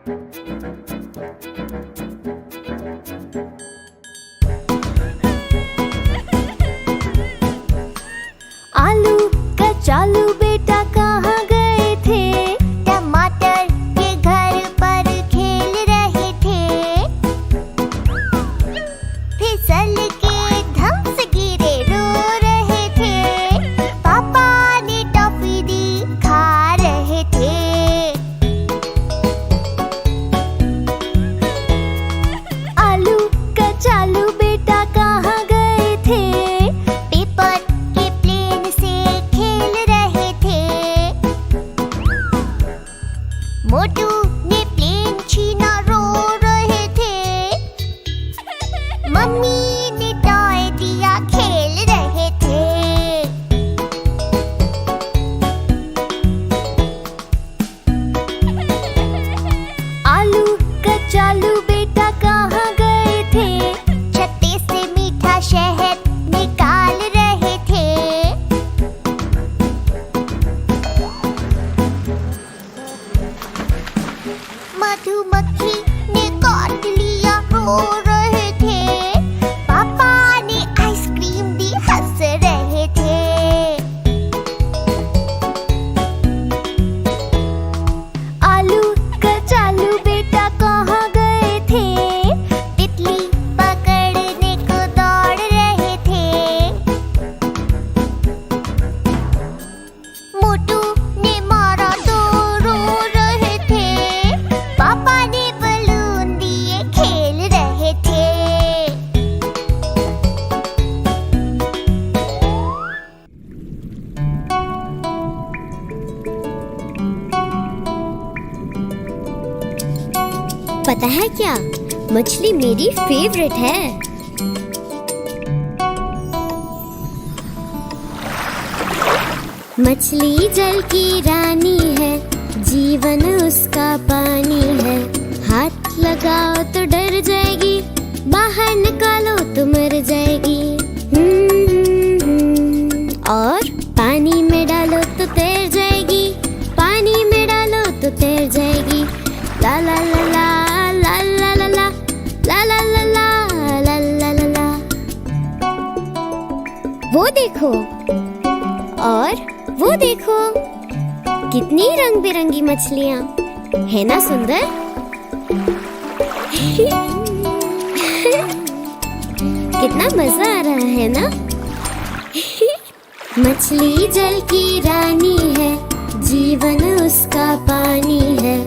आलू कचालू बेटा कहाँ गए थे? टमाटर के घर पर खेल रहे थे। फिसल के धम से गिरे रो रहे थे। पापा ने टॉफी दी खा रहे थे। आलू कचालू बेटा कहाँ गए थे? पेपर के प्लेन से खेल रहे थे। मोटू ने प्लेन छीना रो रहे थे। मम्मी ने टॉय दिया खेल रहे थे। आलू कचालू बेटा कहाँ गए थे? छत्ते से मीठा शहद निकाल रहे थे। मधुमक्खी ने काट लिया रो रहे थे। पापा ने आइसक्रीम दी हंस रहे थे। आलू कचालू बेटा कहाँ गए थे? तितली पकड़ने को दौड़ रहे थे। मोटू ने मारा तो रो रहे थे। पापा ने बलून दिए खेल रहे थे। पता है क्या, मछली मेरी फेवरेट है। मछली जल की रानी है, जीवन उसका पानी है। हाथ लगाओ तो डर जाएगी, बाहर निकालो तो मर जाएगी। और पानी में डालो तो तैर जाएगी, पानी में डालो तो तैर जाएगी। ला ला ला ला ला ला ला ला ला ला ला ला ला ला ला ला। वो देखो, और वो देखो, कितनी रंग बिरंगी मछलियाँ, है ना सुंदर? कितना मजा आ रहा है ना? मछली जल की रानी है, जीवन उसका पानी है।